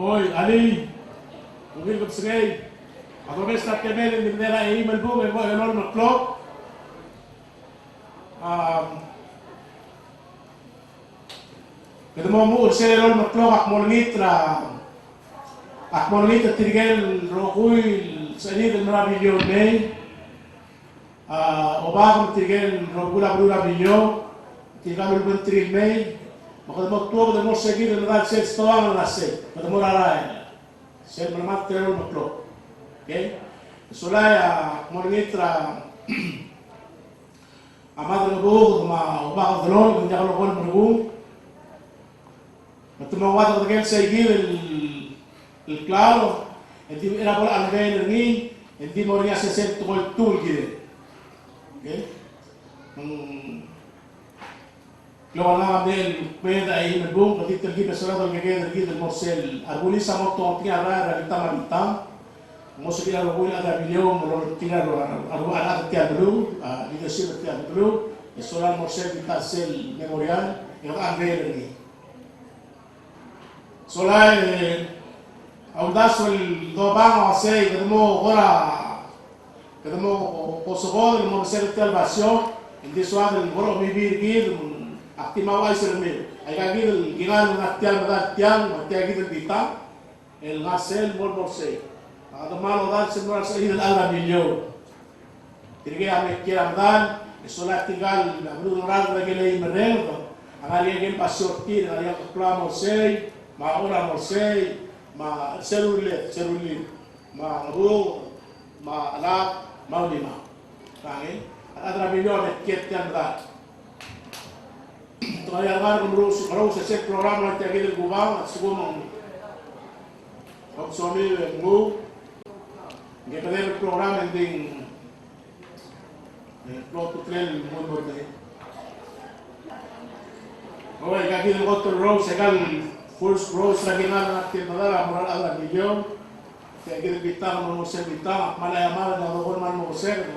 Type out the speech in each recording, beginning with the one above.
Hoy, Ali, mungkin bersegai. Ako may start kami ng bendera ay malbong ay mo elol maklok. Kada mo mo urse elol maklok akmonit tirgel rokuy sa init ng marabilyo may obagam tirgel rokula bilyo tirgel bentril may makad magtuwa kada mo seguir na dal set stawang na set kada mo raray set malamat elol maklok. Okay? Sulaya monitra amadre bugo ma ubaq dron kung jakalo kon bugo matumawat ko kaya seguir el claro hindi era por alven ni hindi mo rin sa set tul gire. Okay? Lo na del peda ay nagbugo pati tergi pesado que queda del morsel arbulisa mo to tiara kita Mosquera lo voy a dar video, lo tirar a tirar dulu, leadership tirar dulu, solar mosel kita sel memorial yang angger ni. Solar audaso el dobang asai ketemu posogol el mosel tirar basio, indi suad el goro vivir gid aktimawa iselme. Ay gid ginan ngatian gid kita el ngasel mosel. Ada malo dan semua sahih Allah milyon. Tirga ame kira dan solat tinggal abdul rad lagi lagi merel. Angali agin pasorti angali akla mosei, ma ora mosei, ma seruli, ma ru, ma alak, ma lima. Tangi ada milyon ket kan dan. Toya ngar ngurus set program nanti agil gubang segumong. Opsoni ngu que tener el programa en Ploto Tren muy importante. Hoy aquí el otro Rose, acá el First Rose, la que nada que no da la moral a la millón, que aquí el invitado no se invitaba, mala llamada, no lo mal no ser,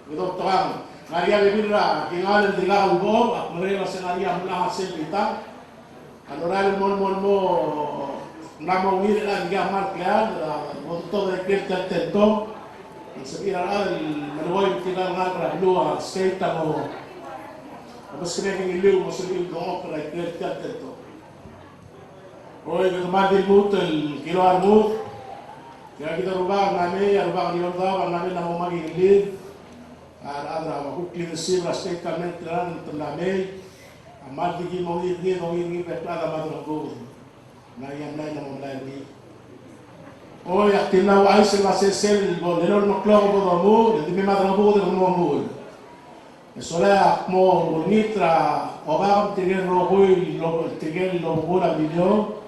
que doctorado. María Bevirla, que no le diga al Bob, a poner la senaría a ser invitado, al horario mo Namo wir la diga markear todo de que tentó se mira el mervoy tirar nada blua state mo bas cree que el mo se il do para que tentó hoy de tomar el mut el kilo armut ya kita rubah name ni onda name namo magi lid ada aku clean sim la state también tran tname amal digi mo ir betlada madro na mo ni hoy actina wa se va se sel bolero no claro do mo de mi madre mo de mo eso la mo nitra oba tiger no hoy lo tiger lo bora video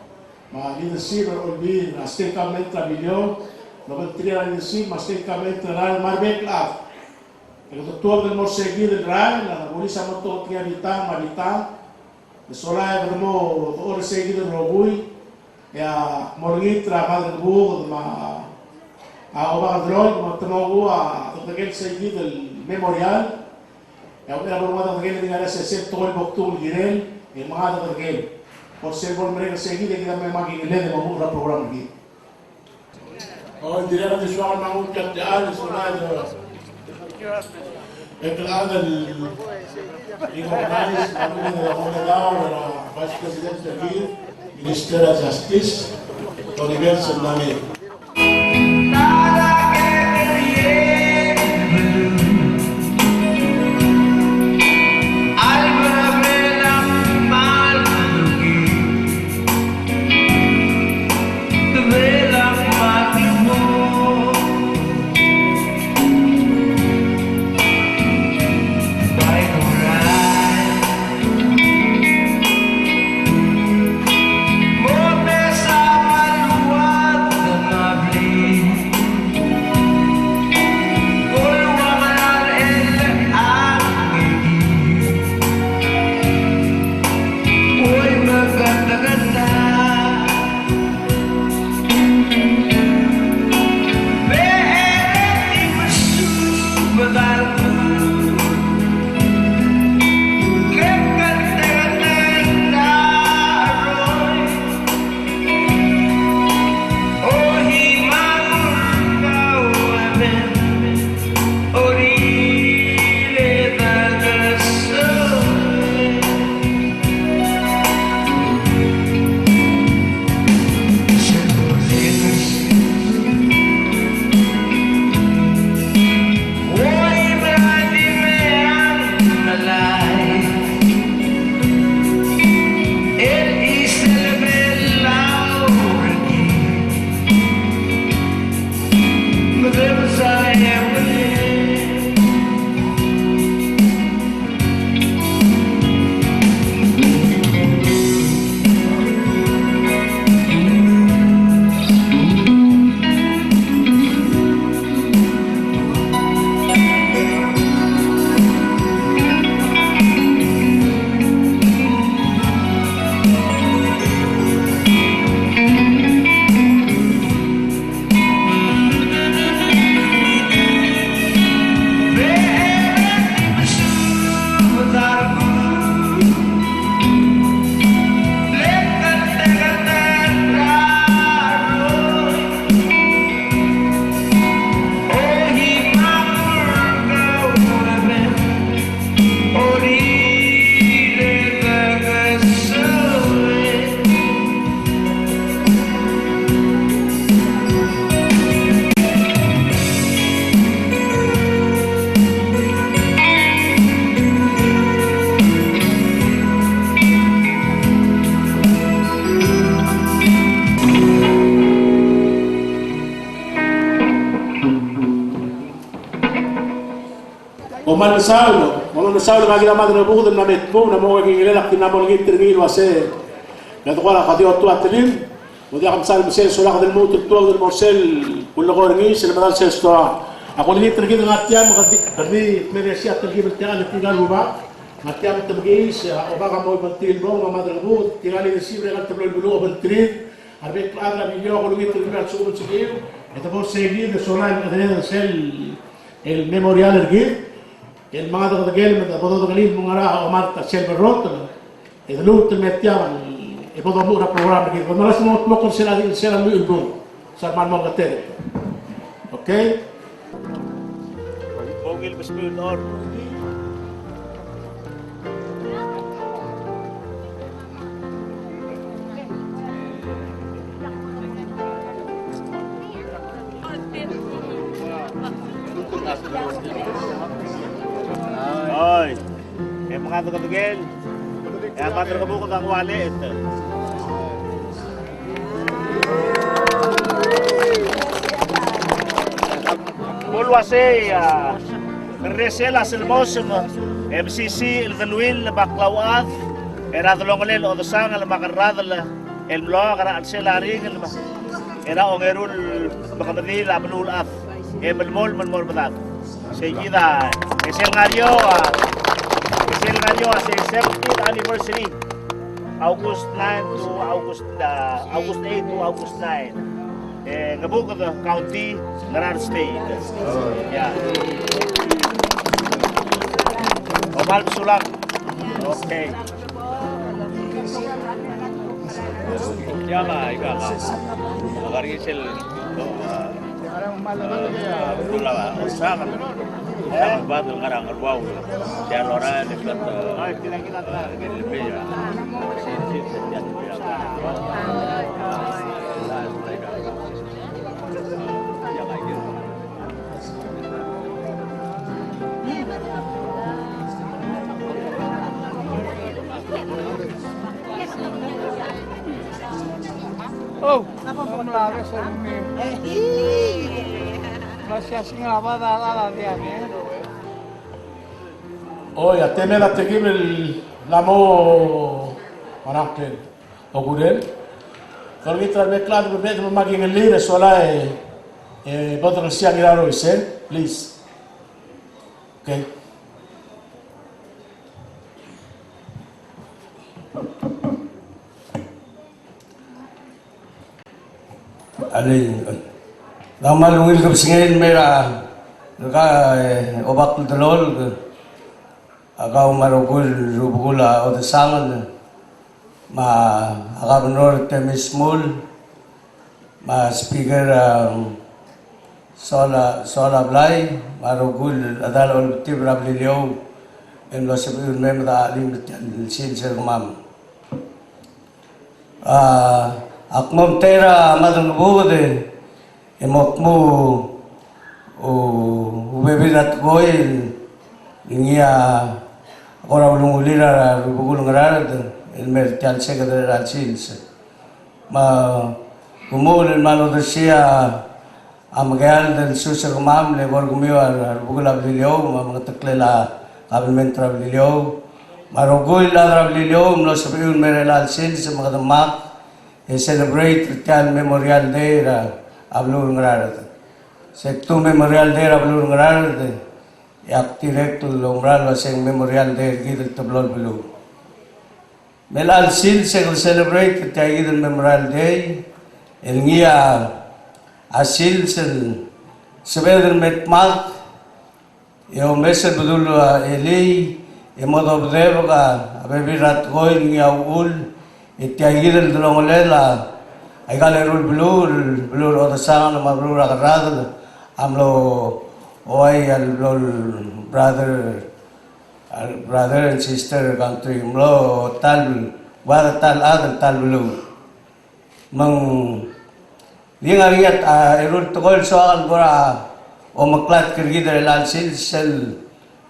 ma ni de sir olvi astekamente video lo vendría a decir mastekamente la marbe clav el doctor del mo seguir de la bolisa mo to que habita eso la mo ora seguir de robui ya morgitra madre bugo ma oba drog ma tamo a total seguir del memorial ya era por modo que le diga ese todo el boctul girel el más de que por ser volver a seguir que me magi le de mo programa aquí hoy dirá de su alma un capitán sonado declarado el organizador de la moneda vicepresidente aquí Minister of Justice, Oliver Sundami. Oman na Saulo kagi na madre buko na metpo na mo kagi ilala kinamo lagi tergil wase. Kato ko la kadio tu atlin. Odi akam sal mesel sola kadel mo tu del morsel kullo ko ngi sel madal sel sto. Ako li tergil ngatiam kadi meresia tergil tian tigal ruba. Ngatiam tergil o baka mo bantil mo nga madre buko tigal ni sibre ka tablo bulu bantil. Arbe kladra milyo ko li tergil subo chigiu. Ito po seguir de sola kadel sel el memorial ergil. El mga tagatagel na pototogalin mga ra Omar Tachel Berrot e dulu temetiaban e podo mo na programa que quando nós mo con sela no bom sa man mo gater. Okay? Bogil bespeun or. Oy, yung mga tagatugel, kaya patro ka bukod ang wallet. Bulwase, Reselas Elmosun, MCC, El Veluil, Baklawad, era Dolongolel, Odosang, El Macarradal, El Mlo, Kara Arsela Ring, era Ongerul, Bakamadil, Abnulaf, El Mol, Manmorbadat. Seguida, es el Gario hace 70th anniversary, August 9 to August 8 to August 9. Ngabukod County, Naran State. Yeah. Omal Sulak. Okay. Llama, ikaw. Magarisil. Pula usaha batul ngarang wow dia lora dekat lebih ya oh, vamos lá ver se gracias grabada la de Oy, até me da tegim la mo anakten ogurel. Kalau kita berkelad berbeda memagi ngelir soalnya betul siang iraro isen, please. Okay. Alin, nama lungil kebesingan merah, dekat obat telur, agak marugul rubugula o desangan, agak menurut temismul, speaker sola blay, marugul adalah oleh tibra beliau, yang lo sebelum memang alim sin serumam. Akmam tera madang bude emokmu beberat goil ingia orang lungulira rubugul ngarad elmer tal sekadar alsils ma kumul mano dersia amgal dan susah kemam lebor gumiwar rubugul abilio mga taklela kabelmentra abilio marugul la abilio no sabiun merel alsils mga damak celebrate Ritial Memorial Day Ablur Ngarad. Sektu Memorial Day Ablur Ngarad. Yak direktul Umbral waseng Memorial Day gidil tablol belu. Melal sil celebrate Ritial gidil Memorial Day. El ngia asil sel sebedel metmak. Yo mesel bedul eli. Emodo bdero ka abebirat goy ngia ul. Itiagir el dolongolela, ay galerul blur o dasangan na mablur akaradal, amlo oay al brother and sister country mlo tal wala tal adal tal blur. Mang di ngariat erul tukol soal bora o maklat kirgida el alsil sel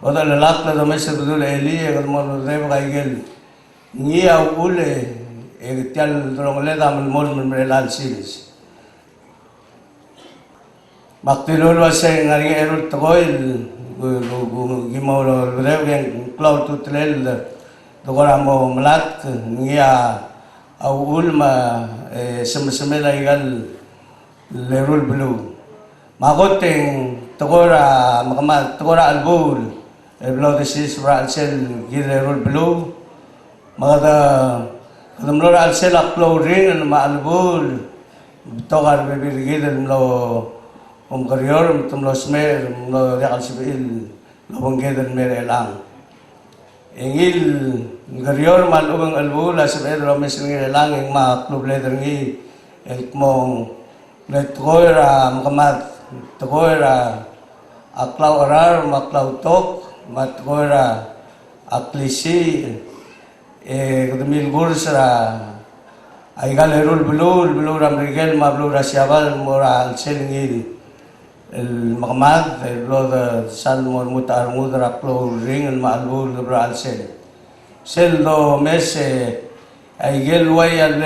o dalalak la domesa bedul eli agar mo debo kaigel ngia ule tial drong le dam mol merelal silis Maktilulwa sa ngari erul tagoil gimaw lo yang cloud tutlel dogora mo malat ngia awul ma semela igal lerul bulu magoteng togora makamat togora albul eblo desis ralsel gilerul bulu magada kadamlora alsel aklo ring ma albul togar bebirgil lo Karior, tum lo smer, lo yakal sibil, lo banggedan mer elang. Ingil, karior mal ubang albula, sabi lo mesin ng elang, yung mga klub leader ngi, mong let koira, makamat, koira, aklaw arar, maklaw tok, mat koira, aklisi, kudumil gursara, ay galerul bulur amrigel, mablura siyabal, mura alselingil. El makamad, el bloda salmo muta armudra klo ring el maalbul libra al sel. Sel do mese ay gel way al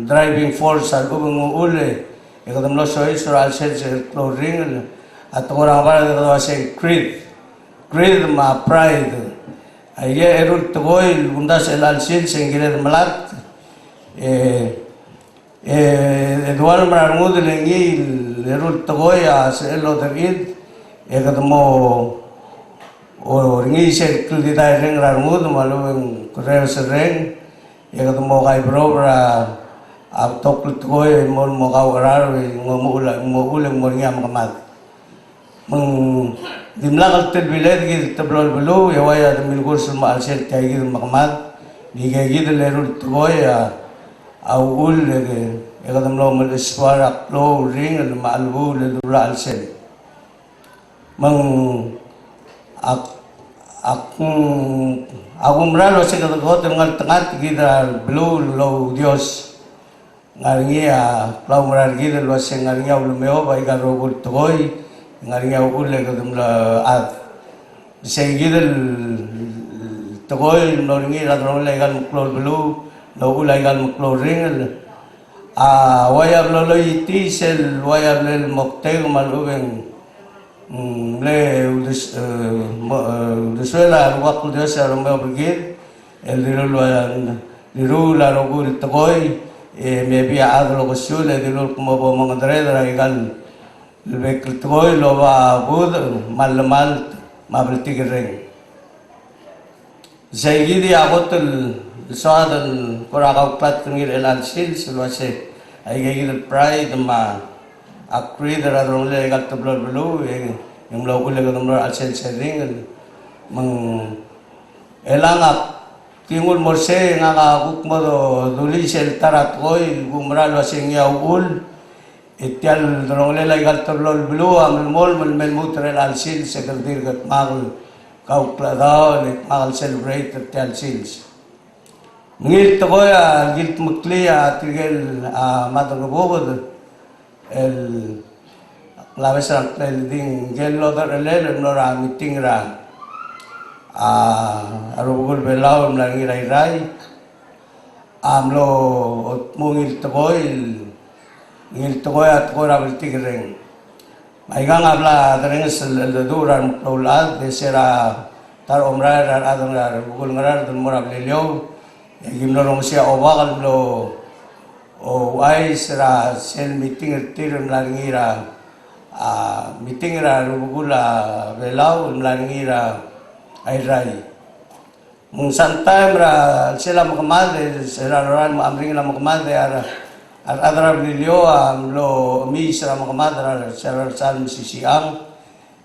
driving force al ubang ule. Ikadam lo soy sur al sel se klo ring at orang para do ase creed ma pride. Ay erul togoy bundas el al sel se ngir malat. Eduardo Marmud lengi lerul tagoya sa elo David ekadmo o ngi se klidita reng Marmud malung korel sa reng ekadmo kay brobra aptok tagoy mon mo kawrar mo ulang mo niya makamat mong dimlakal tilbilad gid tablol bulu yawaya damil kursul maalsel kay gid makamat ni kay gid lerul tagoya awul ekadam lo maliswarak lo ring al maalbu lelura alsel mang akong ralo sa katagot ng tangat gida blue lo Dios ngaringia klau marar gida lo sa ngaringia ulumeo ba ikarogol tukoy ngaringia ule kadam la at sa gida tukoy lo ringi radrong legal muklol blue lo ulay gal mukloring wayab lo iti sel wayab le mokteg malubeng le desuela waktu dia sa romeo brigid el diru la rogul tagoy maybe aglo kosul diru kumobo mga dredra igal lebek tagoy lo ba bud mal mabritigring zaygidi agotul soadan kurakaw plat kungir elan sil silwase ay gagil pride ma akri daradrong le gal tablol bulu yung logo le gadong al sel sering mang elangak tingul morse nga kakukmo do duli sel tarat koy gumral wasing yaul ityal drong le gal tablol bulu amol mel mutrel al sil sekerdir gat magul kau kladaw le magal celebrate ityal sils ngil togoya gil mukliya tigel matang bobod el labesang ding gel loder el nora meeting ra arugul belaw lang iray amlo mungil togoya togora tigring maigang abla drenges el duran tolad de sera tar omrar adang arugul ngarar dun morab lelyo gimnolong siya obakal lo o ay sira sel meeting tirum langira meeting ra rubugula belaw langira ay ray mung santam ra sila makamade sila ran amring la makamade ara adra bilyo lo mi sila makamade sila sal sisiang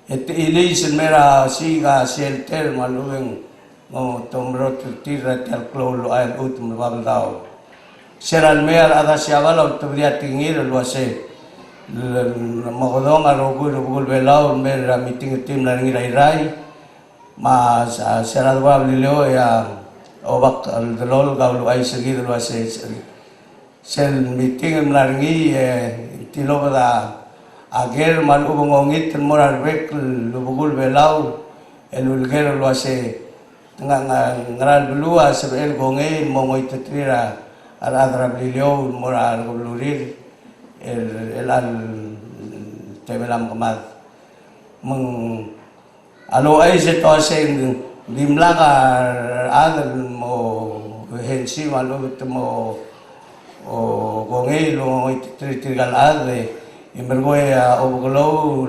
et ilis mera siga shelter malueng mo tomro tira tel klolo ay utum babaldao seral mer ada siabala utbriya tingir lo ase magodong arogul belaw mer meeting tim na ngiray ma seral bablilo ya obak al dolol gawlo ay sige lo ase sel meeting mlarngi tilo bada ager mal ubongongit morar bek lubugul belaw elulger lo ase ngaral belua sebel gonge mongoy tetrira al adra blilio moral gulurir el temelam kamat meng alo ay sitwasyon dimlakar adal mo hensi malo mo o gongelo itrigal adre imergoya obgolo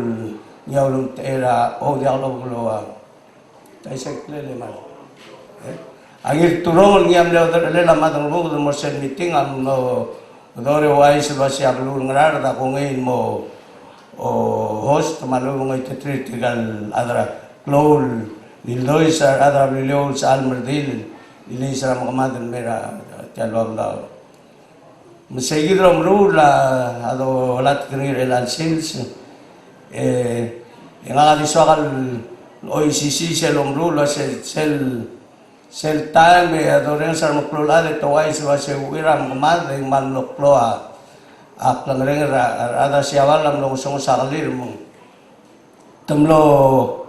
yaulum era o dialo obgolo tay seklele mal angir turong ngam le la madang bo mo sen meeting am no dore wais ba siya blur ngara da gongel mo o host malo mo itrigal adra klol Nildoy sa adra bilyo sa almerdil ili sa makamadal mera tialwag daw. Masayid rom rula ado lat kengir elan sils yang akan diswakal OICC selom rula sel time ado rin sa maklulad ito ay sa wirang makamadal yung manlokloa aklang rin ada siyawal ang lungsong sa kalir mo tamlo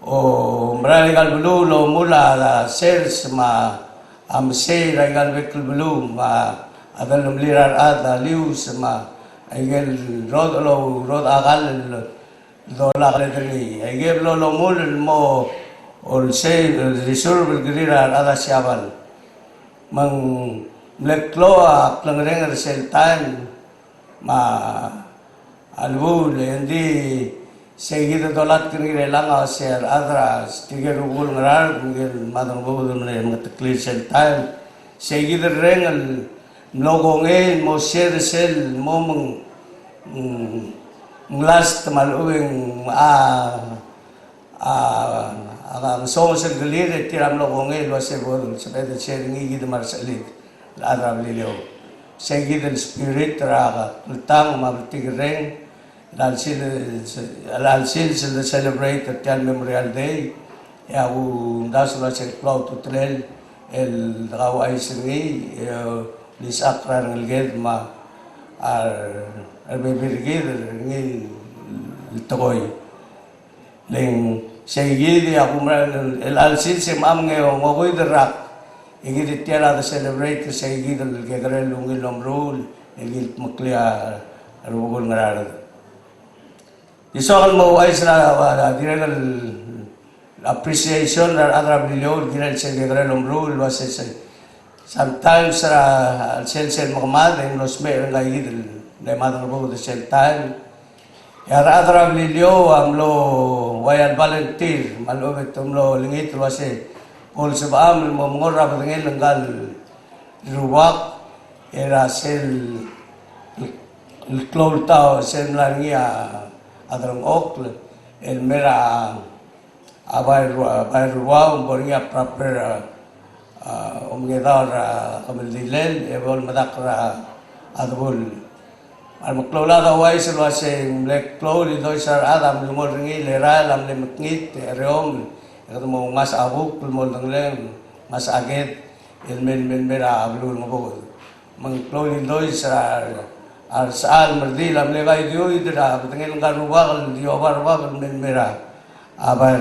o meragal bulu lo mula sales ma amse ragal bekul bulu ma adal lirar ada lius ma agel rod agal do la gredeli agel lo mul mo ol se reserve grirar ada siabal mang leklo aklang renger sel time ma albu lendi seguido dolat kengir langa ser adras tiga rugul ngarar kengir madang bodo mene mataklir sel time seguido rengal nogongel mo ser sel mo last malubeng ang song sel galir tiram nogongel wase bodo sepeda ser ngi gid marsalit adra bilio seguido spirit raga utang mabitig reng Alcil se celebrate the Memorial Day. Ya das la se cloud to trail el rawai sini lisakrar ngel ma ar bebirgid ngil toy leng seguidi akumran el alcil se mam nge ngogoy derak ingid tiara the celebrate seguidi el gegrel ungil lomrul el maklia rubul ngarar Isokal mo ay sa direct appreciation na adra bilyo direct sa gagawin lomrul was sometimes sa sel makamad ay nos may ngayid na madang po the sel time yara adra bilyo amlo wayal volunteer malobet tumlo lingit was all sa baam mo ngora patangil langgal ruwak era sel klol tao sel langia adrong okle el mera abai ruwa boria proper umgedar kamildilel ebol madakra adbul al maklola da wais lo se black cloud do sar adam lumol ringi lera lam le mkit reom mo mas abuk lumol danglem mas aget el men mera ablul mo mang cloud do sar ar saal merdil am legay dio idra betengel ngaruwa dio barwa men mera abar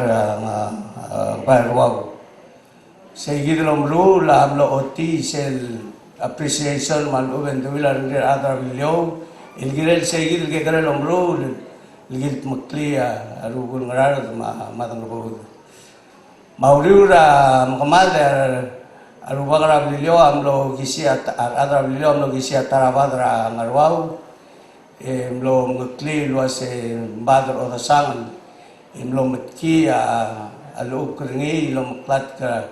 barwa seguid lomru la amlo oti sel appreciation man uben duilar ngir adar bilyo ilgirel seguid ke gare lomru ilgit maklia arugul ngarar matang ko mauriura makamadar Arubagara bilyo amlo gisia adra bilyo amlo gisia tarabadra ngarwau amlo ngkli luase badr o dasang amlo metki alo kringi lo maklat ka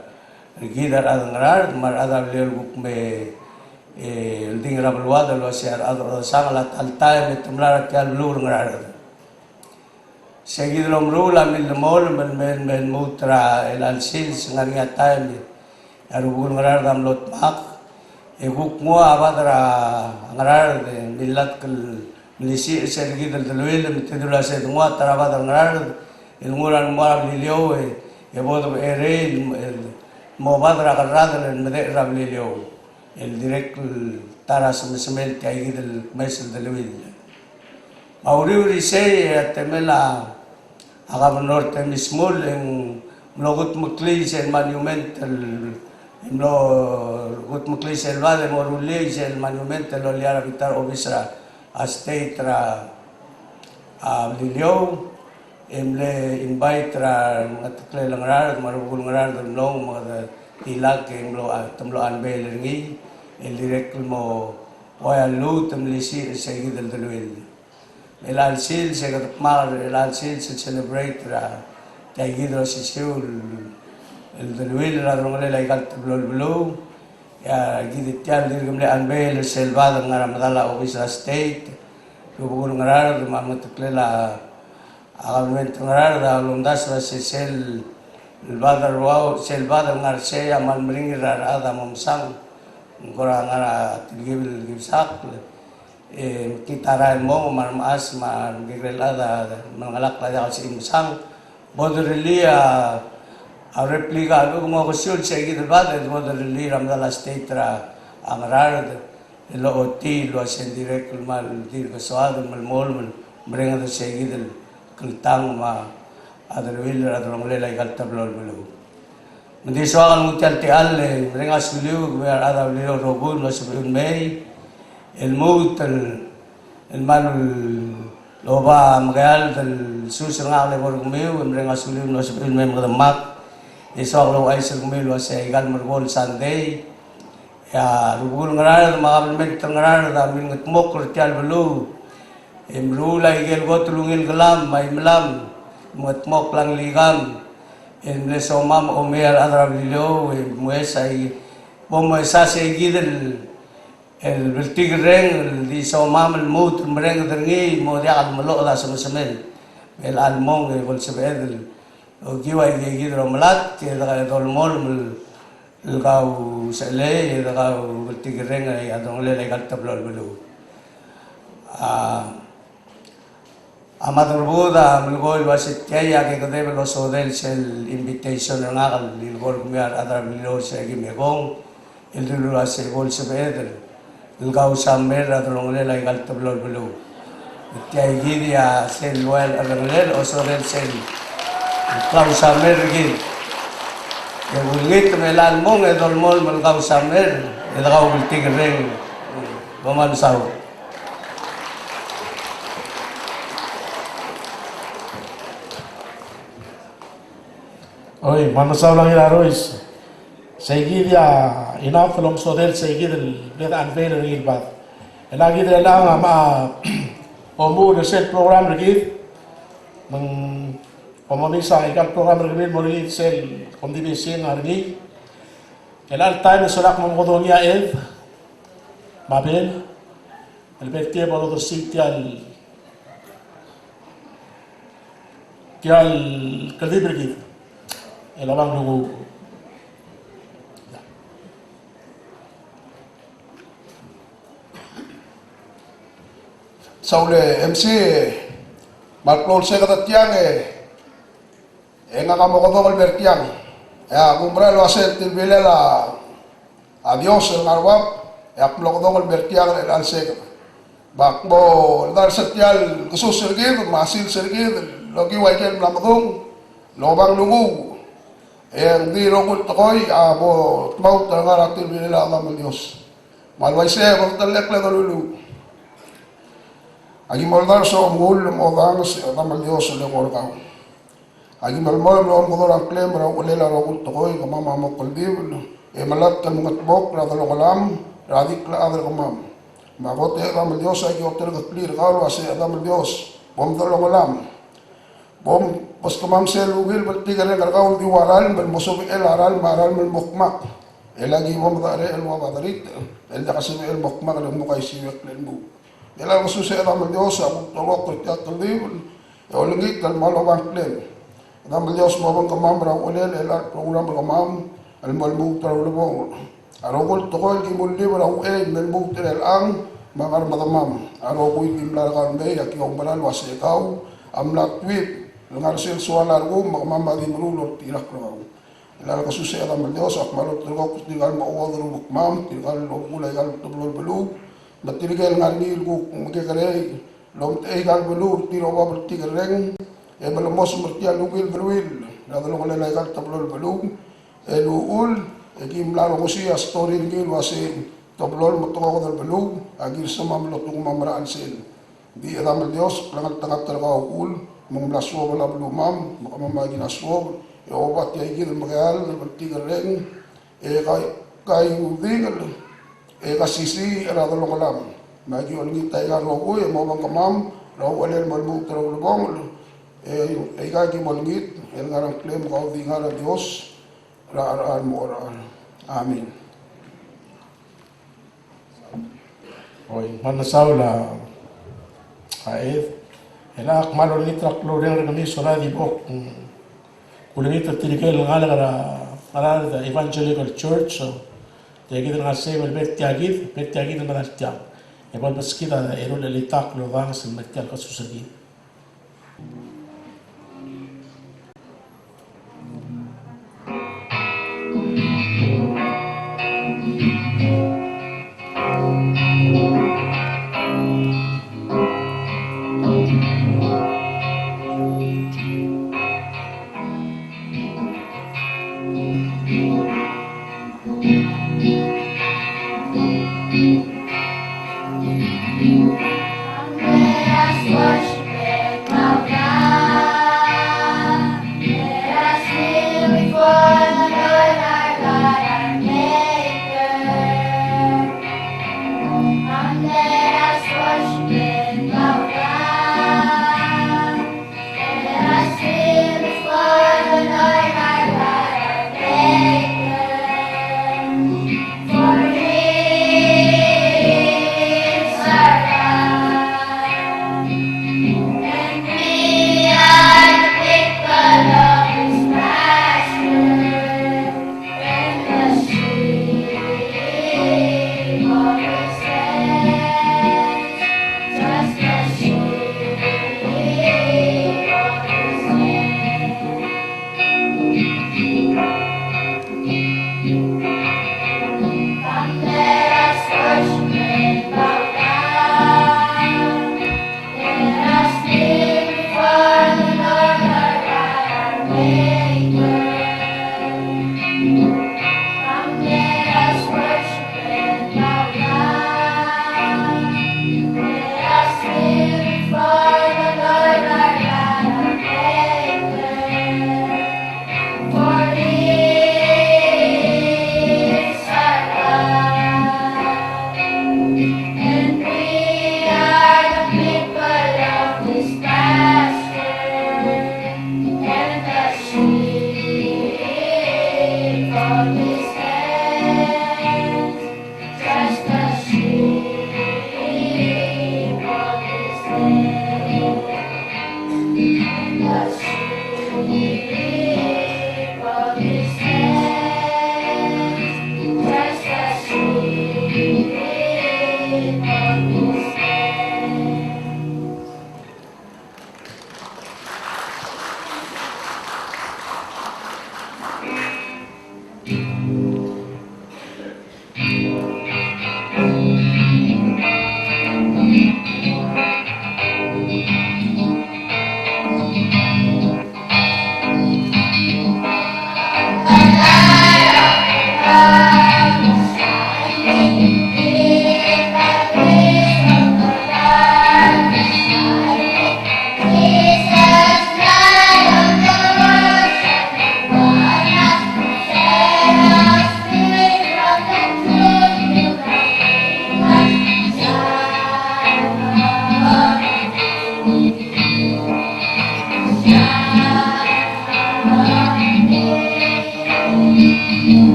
rigidar adangrar mar adra bilyo gukme dingra bulwada luase adra o dasang lat alta metumlar kyal blur ngrar seguido lomru la mil mol men mutra el alsil ngania time arubul ngarar dam lot mak ebuk mo abadra ngarar de milat kal milisi sergi dal dalwel mitedula se mo tarabad ngarar el muran mo abilio ebod ere mo badra garrad el mede rabilio el direct taras mesmel taigi del mesel dalwel auri se atemela agam norte mismol en logot mukli sen monumental Imlo gut mukli selva de morulli el monumental lo liara vitar obisra asteitra Lilyo, emle invite ra mga tukle lang rar, marugul ngarar long mga tilag kay tamlo anbel ringi, el direct mo waya lu tamlisi sa gidal dalwil. El alsil sa katmar, el alsil sa celebrate ra kay gidro si Seul, el dalwil ra rong lay kat blol ya gidit yan dirgamle anbel selva ngara madala office state, rugul ngarar mga tukle la Akalment ngarar da lundas ra si sel badar wow sel badar ngar se amal mring ra ada mamsang ngora ngara tigil gibsak kita ra mo marmas man gigrel ada mangalak la si imsang bodrelia a replica lu mo ko sul se gid badar bodrelia ramdala state ra angarar lo oti lo sen direct mal dir ko soad mal mol mring da se gid Kultang ma adalwil adalong lelay kaltablol bulu. Mandi soal mutal tial mereka suliu biar adalwil robun masuk May el mutal el manul loba magal del susung ale borgumeu mereka suliu masuk May magamak isok lo ay sugumeu lo sa igal mergol Sunday ya rubul ngarar mga men ngarar da min ngtmok tial bulu Emrulay gel go tulungil galam may melam motmok lang ligam en lesomam omer adrabilio muesay bomuesa seguidel el vertigreng di somam el mut mereng derngi mo dia al melo da semesemel el almong el bolsebedel o giwa gidro melat ke da dolmol el gau sele el gau vertigreng ay adong le gal tablol belu Amador Buda, Milgol Basit Kaya, que debe los hoteles el invitation en Agal, el gol miar Adrabilo se Gimegong, el Lula se gol se Bedel, el Gausa Merra de Longlela y Galtablol Belu. Kaya Gidia se el Luel Arangel o Sorel se el Gausa Mergil. El Bulgit me la almón, el Dolmol, el Gausa Mer, el Gau el Tigre, Goman Sao. Oye, manasaw lang ilarois. Seguida enough long so del seguida el anvel el gilbat. El agid lang ma omu de set program regid mang pamamisa ikan program regid mo regid sel kondibisin argi. El al time solak mo godonia ev mabel el betie bolo siti al kadib regid. El abang nunggu. Saule MC malplol se kata tiang nga kamo kodong albertiang ya kumbra lo hacer tilbilela adios el arwap ya lo kodong albertiang el alse bakbo dar setial khusus sergid masil sergid logi wajel lamadong lobang nunggu yang di rokul tokoy abo maut ngara tilbilela alam Dios malway se bortalek le dulu Agi moldar so mul modang se amal Dios le gorgao. Agi malmol lo modor klem ra ulela ro tokoy ko mama mo koldib e malat kan ngat bok ra dalo kalam radik la adal kamam. Magote amal Dios agi hotel gatlir galo ase amal Dios bom dalo kalam. Bom pas kamam se lugil balti gare gargao di waral bal musubi el aral maral mel mukmak. Elagi bom dare el wabadarit el dakasib el mukmak le mo kay siwek len bu. Ela khusus amal Dios aku tolok kerja kelib olengit dan malawang klem amal Dios mabang kamam ra olel ela program kamam al malmu tarulubong arogol tokol ki mulli ra uel melmu tel ang mangar madamam arogoi timlar kan be ya ki ombalal wasekau amlat tweet ngar sel sualar go mamam di mulul tirak raw ela khusus amal Dios ak malot tolok tingal maawodro bukmam tingal ulay gal tublol belu Batirigal ngalil ko magkakare lom gal belur tiro ba bertigareng e balamos mertia lugil berwil nadalo ko lay gal tablol belug e luul e kimlaro ko siya story ngil wasi tablol motoko dal belug agir sa mamlo tung mamraan sel Di alam ng Diyos, langat-langat talaga ukul, mga laswa wala belumam, makamamagi na aswa, obat ya igil magyal, nagtigal rin, kay udingal, kasisi, aradalong alam. Magi olingit tayo nga rokoy, mga kamam, raw alel malmug taraw lubong, kagi malingit, nga rang claim ka uding nga Diyos, raaraan mo oraan. Amin. Oy, manasaw la aed elak malo ni traklo ren kami sora di bok kulinita tirikel ngala kara da evangelical church so tegi dengan sebel bet tiagid dengan tiang e bal baskida ero le litaklo vang sen metal ka susagi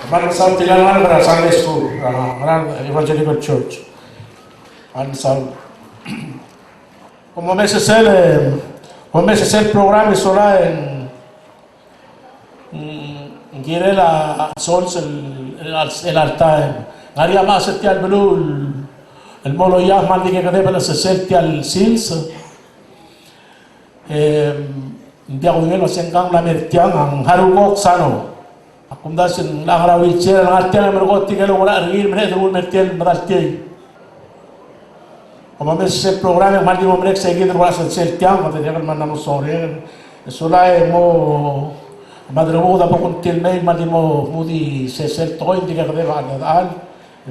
Mana Saul tinggal mana Sunday school, mana evangelical church. Mana Saul. Como me se el programa sola en quiere la sol el altar. Ngaria más el belul el molo ya mandi que debe la se el sils. Dia ngelo sengkang la mertiang ang harugok sano. Akum dasin la hara wheelchair la artiang mergot tigelo wala rir mere dul mertiel badalti. Como ves el programa mandi mo merek seguir wala se tiang mate dia kan manam sore. Sulai mo madrugo da pokon til mail mandi mo mudi se toy diga debe al.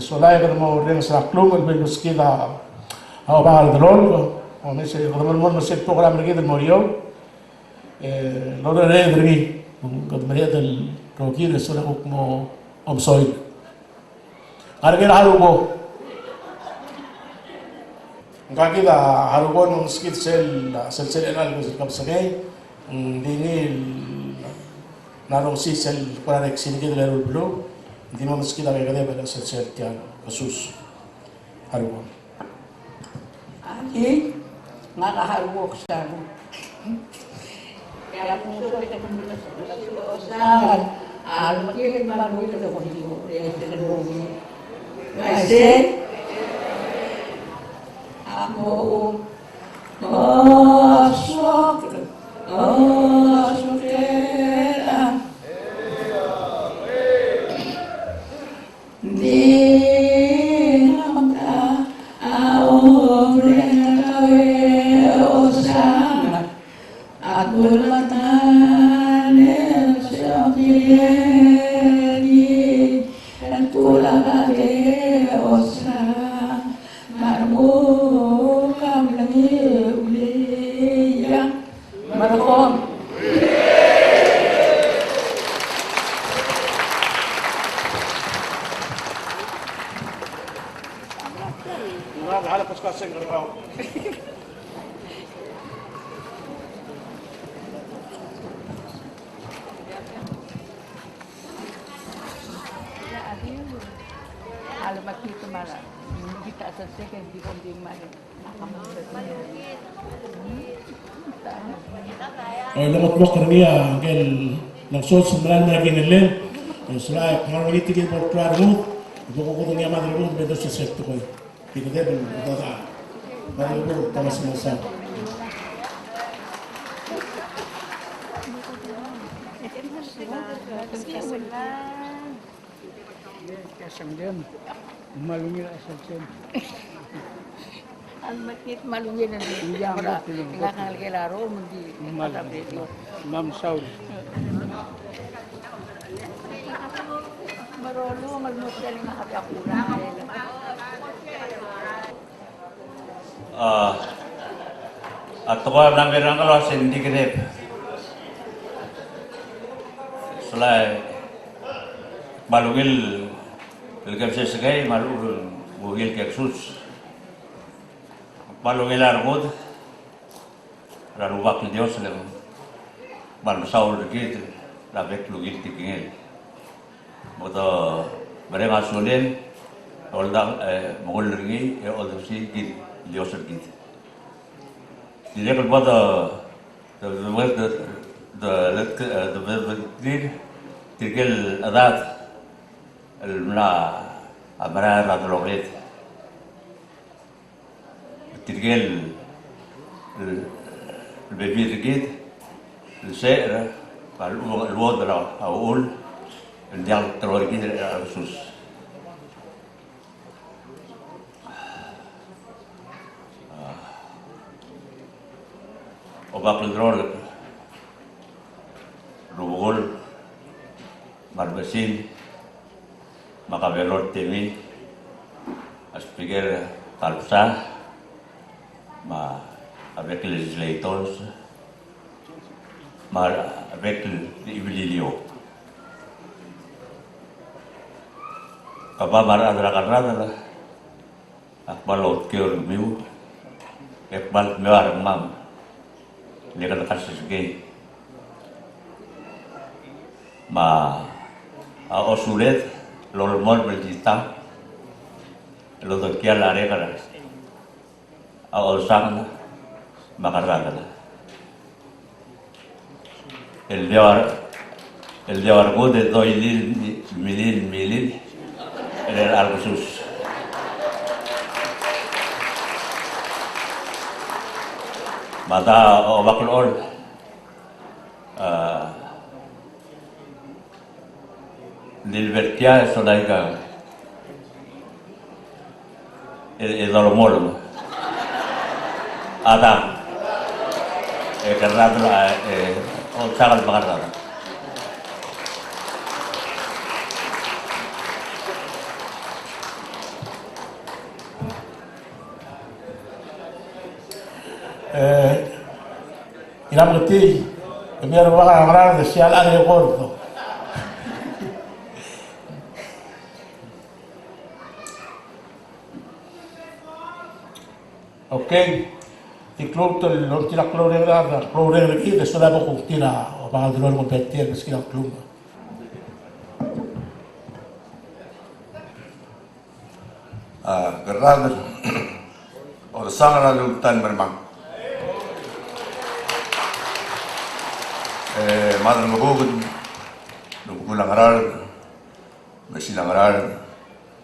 Sulai kan mo ren sa klung el beluskida au ba al drol. Como ves el programa que murió. Lo re dergi kad meriat del roki de sola como omsoy arge harugo ngaki da harugo nung skit sel enal ko kap sagay dini narong si sel para reksin ke del blu di mo skit da gade bala sel tian kasus harugo ani harugo sa kaya puso ito kung saan magiging bago ito kung hindi mo kasi ako di naman ka at bulatan el at tulagay osa marmo kamlangi uliya markom Hala pas kasing raw. alamat dito mara kita sa second di konding mara Lamot mo karniya angkel nagsuot sa malan na ginilin. Sila kung mga tigil po klaro, ito ko kung nga madrigo bedo sa sekto ko. Kita debel data. Madrigo tamas masa. Kasangdian, malungil asal sen. almatit malungin na din ora ngakal kelaro mundi Malungil. Ma'am Saul. marolo malmusel nga kapakura At ko nang berang kalau sendi kedep. Selain malungil ilgam sesegai malungil mugil keksus. Malungil armud raruak Dios lem malsaul gitu labek lugil tikingil. Moto mereka sulin oldang mugul ringi oldusi gid Dios gid. Dia kepada the tigil adat الملا أمرار أدلوغيت tigil البيبي رجيت السائر الوضع أقول الديال ترويجي الرسوس وباقي الدرول ربول مربسين makabelot TV speaker Kalpsa avec les legislators avec l'Ibililio kabamar adra akbalot kior miu ekbal mewar mam lihat kasus gay osulet lolmol beljita lo tokia la regara osang makaragala el de argo de doilil milil el argusus mata obaklol Libertia solaiga dolomol Adam karena sangat banget ina berarti biar orang-orang sial ada gordo. Okay, iklog to lo tira klore da klore lagi de sudah ko tira o mga dulon ko petir ke sila klub. Gerada o sangara lutan memang madang mabugod lukulang aral masilang aral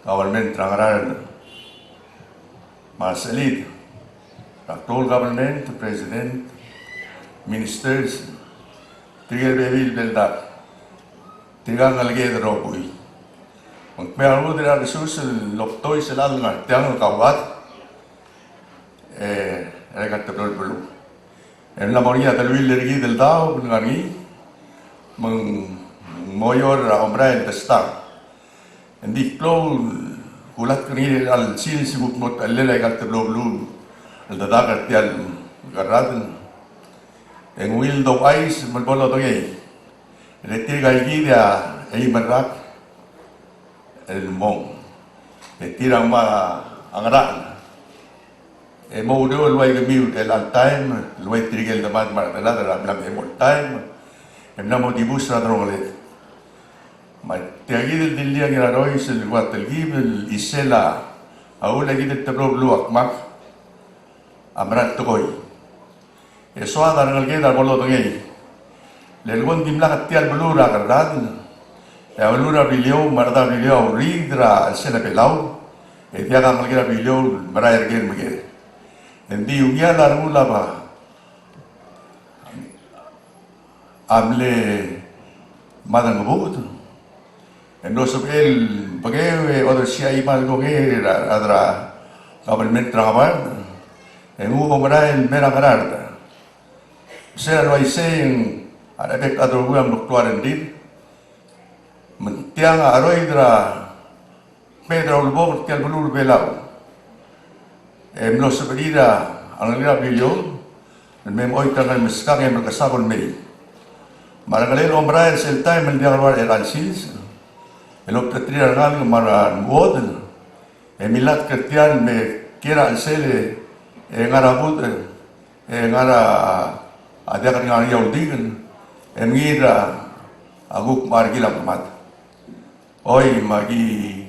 kawalmen trang aral masalit actual government, president, ministers, tiga bebil belda, tiga ngalge drobui. Magpayang mo din ang susul loktoy sila ng tiang kawat, rekat tablol bulu. En la moría del vil ergi del dao ngani, mang moyor omra el testa. Endi flow kulat kini al sil sibuk mot allela rekat tablol bulu. El dadagat tial garraden en wil do ais malbolo do gay el tiga gidia ei marak el mong el tira ma angara e mo do lo ai gamiu el al time lo ai trigel de mat mar la blam e mol time em namo dibus ra drole ma tiagi del dia ngira rois el wat el gibel isela aula gide tablo luak mak amrat toy eso ada ngalge dar bolo toy lelgon dimla katial belura kardad ya belura bilio marda bilio ridra sena pelau e dia ngalge bilio marayer gen mege endi ugia dar mula ba amle madan bubut endo sobel bagawe odo sia imal goge adra government trabajar en hubo en mera gararda. Sea lo hay en arabek adroguam nuktuar endin. Mentiang aroidra Pedro Ulbor tial belur belau. Em lo seberida angalira bilyon. Mem oy kangal meskang em kasabon mei. Marangalel ombra el seltai mel diarwar el ansils. El optatria ngal maran wod. Emilat kertian me kira ansele ngara bud ngara ada kan ngara yaudin ngira aguk margila mat oi magi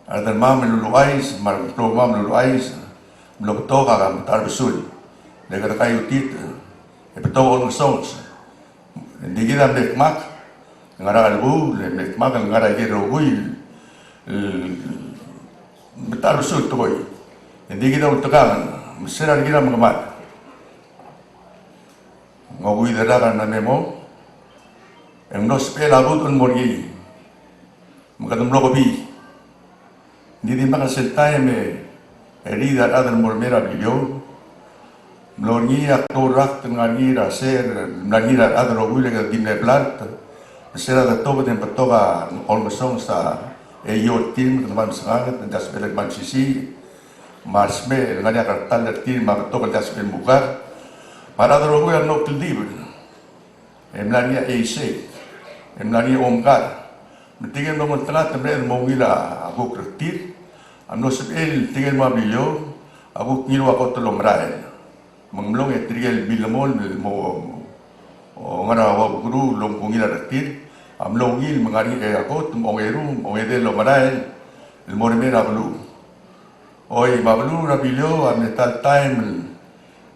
ada mam luluais mar pro mam luluais blok to ka tar besul le ka kayu tit e beto on songs digida mek mak ngara albu le mek mak ngara gero guil betar besul toy hindi kita utakan Mesra kita mengemat. Ngawui darakan na memo. Ang nos pela butun morgi. Makatum lokobi. Hindi din makaseltay me herida adal mormera bilyo. Mlorgi aktorak tengangira ser nangira adal ogule ka dimne plant. Mesra da toba den patoga olmosong sa eyo tim teman sangat dan jas belak mansisi. Marsme nganya kartal dertin ma to kertas pen bukar para drogo yang nok tildib emlania ese emlania omkar metigen no montrat temre mo wila aku kertir amno sebel tigen ma bilyo aku ngiro ako to lomrael manglong etrigel bilmol mo o ngara wa guru lom kungila dertir amlongil mengari akot mongeru mongede lo marai el mormera blu oi mablu rabilio am tal time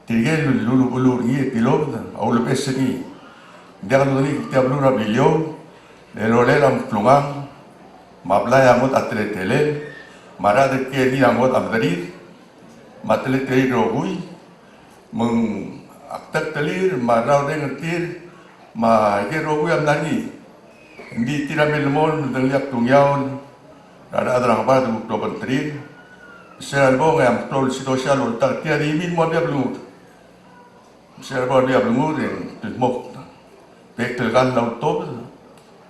tigel lulu bulu ni pilot au le peseni dia ni tablu rabilio le roleram plungang mablaya mot atletele marada ke ni amot amdari matletei rogui meng aktak telir marau dengan tir ma ke rogui amdani di tiramel mol dengan tungyaun ada kabar tu global trir serbo yang tol sosial ultar tia di min mo dia belum serbo dia belum den mok pektel kan lau top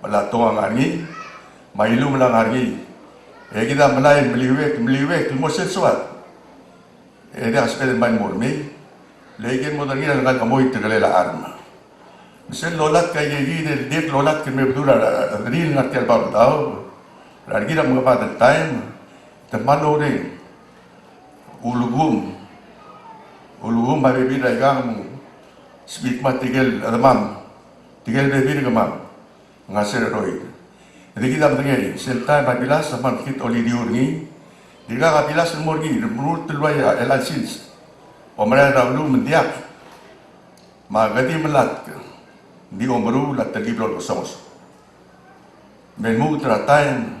bala toang ani mailu melang hari kita melayan meliwek mo sesuat dia aspek main mormi lagi modern dengan kamu itu kelela arma misal lolat kayak gini dia lolat kena betul ada real ngerti apa tahu lagi dah mengapat time teman orang ulugum babi dagang speak mat tigel baby kemam ngasir roi jadi kita mendengar sentai babilas sama kita oli diur ni jika babilas umur ni menurut telwaya elansins pemerintah dahulu mendiak magadi melat di umru lat tadi blok kosong menmu teratain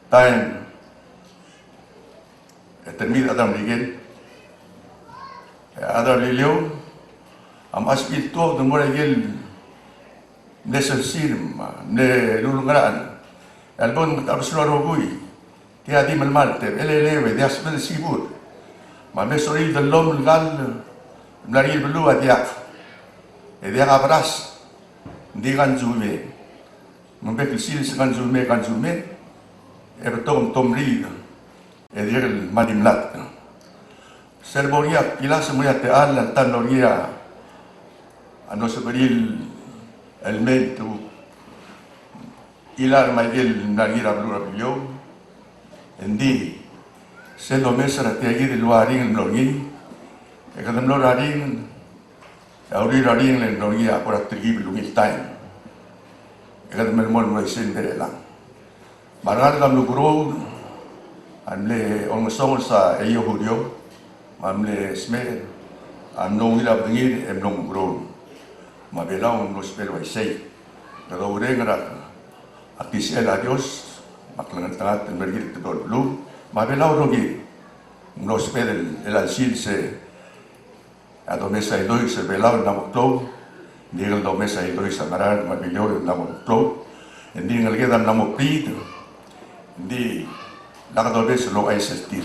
time termit adam ligin ada lilio am aspil tu de moragel nesesir ne lulungan albon abslo rogui ti adi malmal te elelewe di asbel sibur ma mesoril de lom gal mlari belu adiak dia abras di ganjume membek sil ganjume betul tomri dia madimlat serboria pila semua teal lantan loria ano seberil elmentu ilar maigel nagira blurabio endi sendo mesra tiagi de luaring longi e kadam loraring auri raring len logia por trigi blungil time e kadam mol mo senderelang Barang dalam lugro, amle orang song sa ayo hudio, amle smell, amnong hilap dengir, amnong gro, mabelang no spell way say, kalau orang ngerak, akisel adios, maklangan tangat dan bergir tegol lu, mabelang rogi, no spell el alsil se, atau mesa idoi se belang namok klo, dia kalau mesa idoi sa ngaran, mabilyo namok klo, hindi ngalagay namok pito. Di nakadolbe sa lo ay sa tir.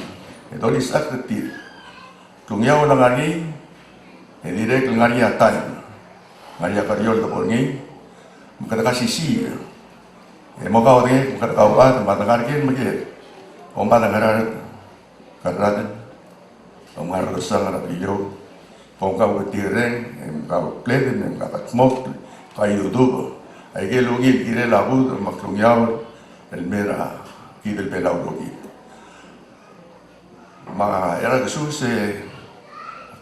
Ito li sa tir. Kung yaw lang ngari, direct lang ngari atay. Ngari akaryol ka po ngay. Magkatakasisi. Mo ka rin, magkatakawa, matangarikin, magigit. Kung ba nangarar, karatan. Kung ngarar sa ngarapilyo. Kung ka utirin, ka pleden, ka katmok, kayo dugo. Ay kilungil, kirelabud, maklungyaw, elmera, del pelau logi. Ma era Jesus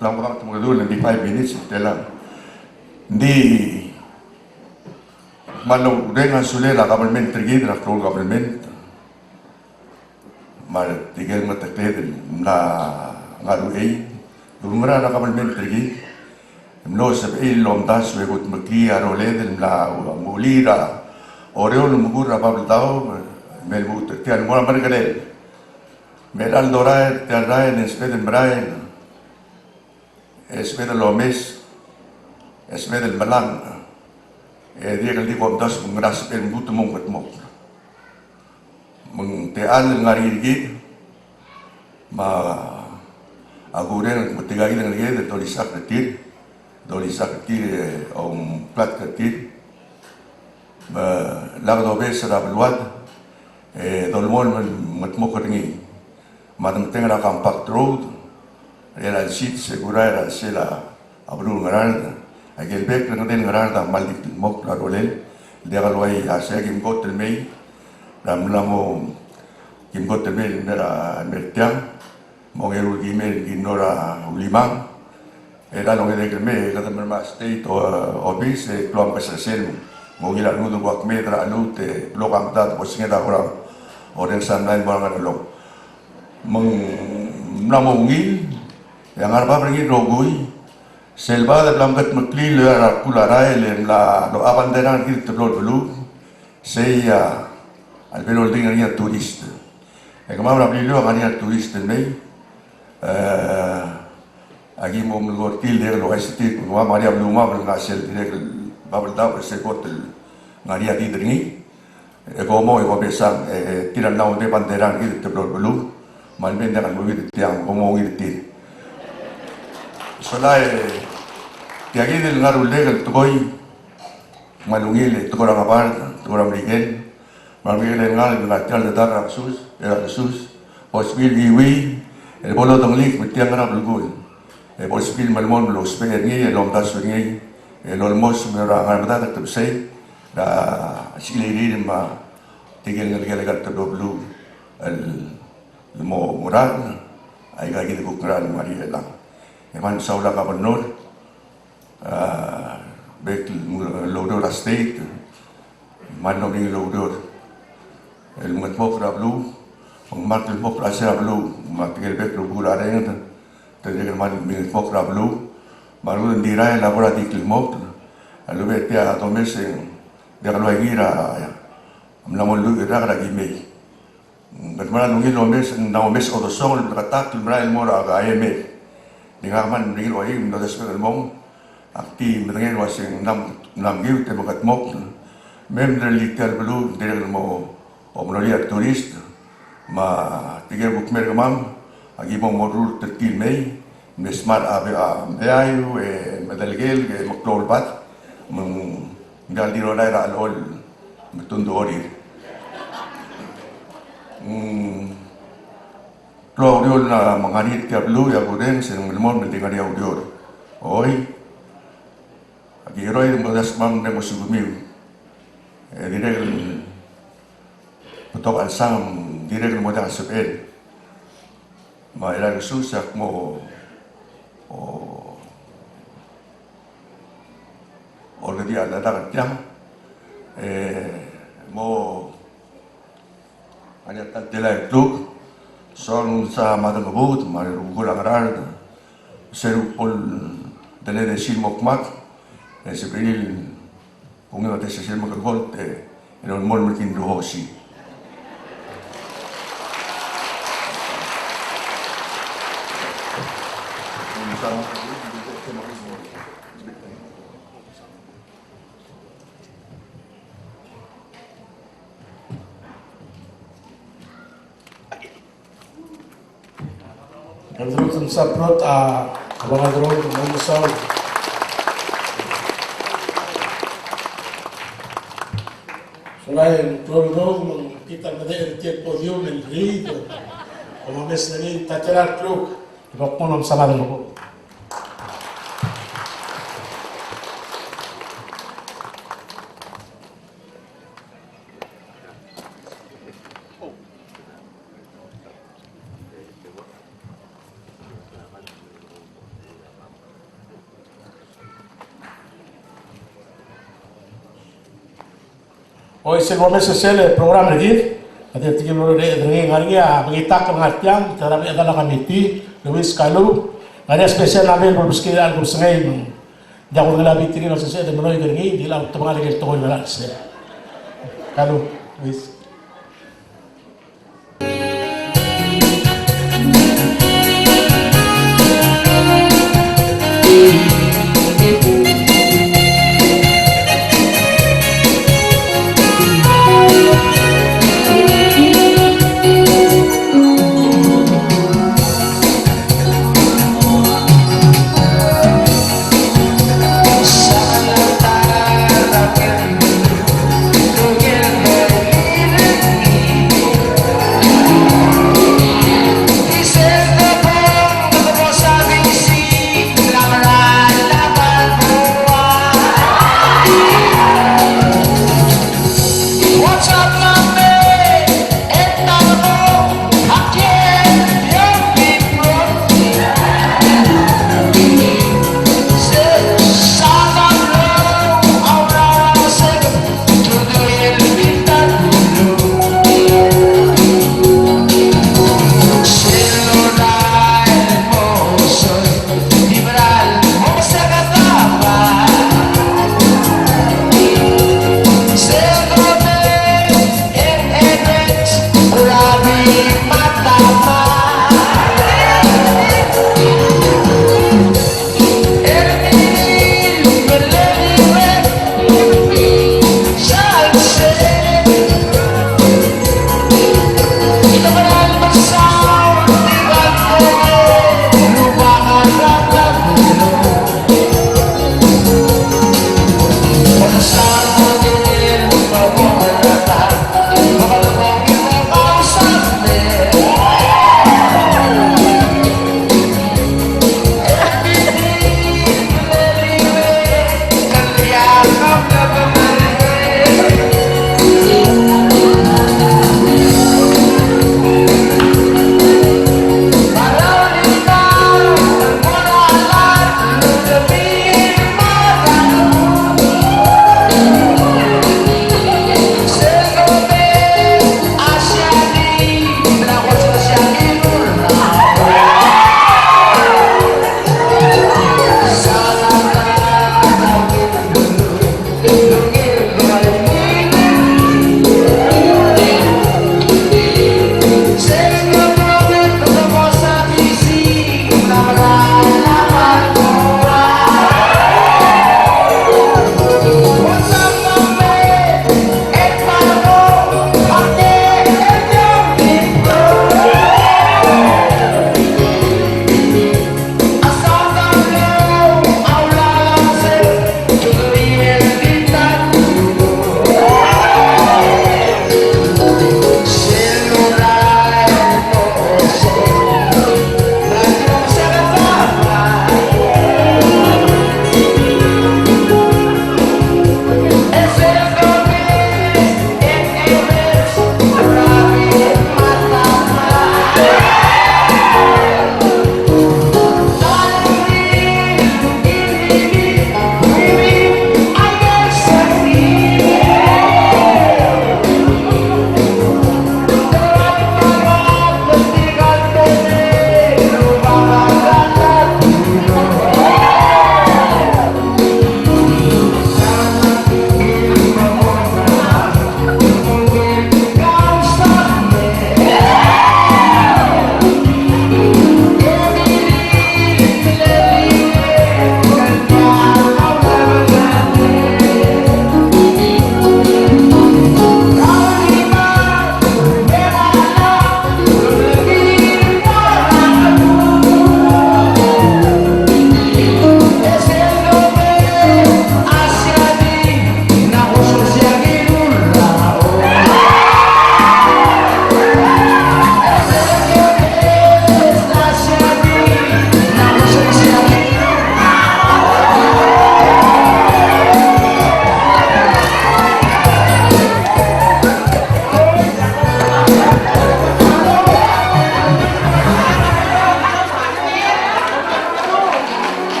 lang tumugadul di 5 minutes telang di malo dengan sulela government tergid la government mal tigel matakted na ngaruay dumra na government tergid no sa ilom das wegot makia roled la mulira oreo lumugura babtao melbut tian mola mergadel melal dorae tian rae espeden brae espeden lomes espeden malang dia kali komdas mengras pen but mong ketmok meng teal ngari git ma aguren mutigai dengan git dolisak ketir plat ketir lagdo bes rabluad dolmol matmo keringi madang tengah kampak road era sit segura era sela abru ngaran agel bek dengan ngaran da malik mok la rolel dia kalwai asa kim kotel mei ram lamo kim kotel mei mera mertiang mongerul gimel ginora ulimang era lo de me kata merma state office plom kasasel Ngila ngunung wak metra anu te blokang tat posingeta kurang orang sandain barang along. Namungin yang arba pergi rogui selba dalam kat mekli le kularai le la do aban denan kit teblor dulu saya albelo dingannya turis. Kemana beli lu angannya turis ni agi mau melortil dia lo estit mau Maria Bluma berhasil dia babel dah bersekot ngaria di dringi como besang tidak naun de banderan itu teblor dulu man bendangan mobil tiang ngomong itu solai tiagi del ngaru legal toy malungil to orang apar to orang ligen malungil ngal ngatal de dar sus hospital iwi el bolo tonglik tiang ngara bulgul hospital malmon lo spengi el omdas ngi el olmos mera ngarda tak tebsai da siliri ma tigel ngal to blu el mo murad ay gagi de kukran mari lang eman saula ka benur bek lodor state man no ni lodor el mat mokra blu mat el mokra sa blu mat el bek lodor areng te man mi mokra blu maru ndirai labora dikil mok alu betia tomes de lo gira amlamon lu gira ra gimei Bagaimana nungin nomes otosong berkata tulmra ilmu raga ayame dengan man nungin wahai mendadas ilmu akti mendengar wasing nam giu temukat mok mem dari litar belu dari ilmu omrolia turis ma tiga bukmer kemam agi mau modul tertil mei mesmar ayu medalgel ke maklol bat menggal di rodai ra alol betundu orir audio na manganit ke blu ya kuden sing lemon mendengar audio oi agi roi modas mam ne musumiu direk betok alsam direk modas sepel ma era susak mo ordi ala dagat jam mo ada tadela itu son sa madang bot mari gulang rar serupol dele de silmokmak sebril unga de silmok gold en el mol mekin rosi Nandun sa prot, abangan doon, mamusaw. Selain prolong, kita melihat tiap podium yang beritu. Kalau mes nani tatarar kluk, ibak mo ng sama ng loob. Hoy se gomes sele program lagi. Ada tiga orang dengan harga mengitak pengertian cara adalah komiti Luis Kalu. Ada spesial nabil berbuskiran bersengai. Jangan ngelabih tinggi nasi saya dan menoi gini di laut tengah lagi tokoh ngelak saya. Kalu Luis.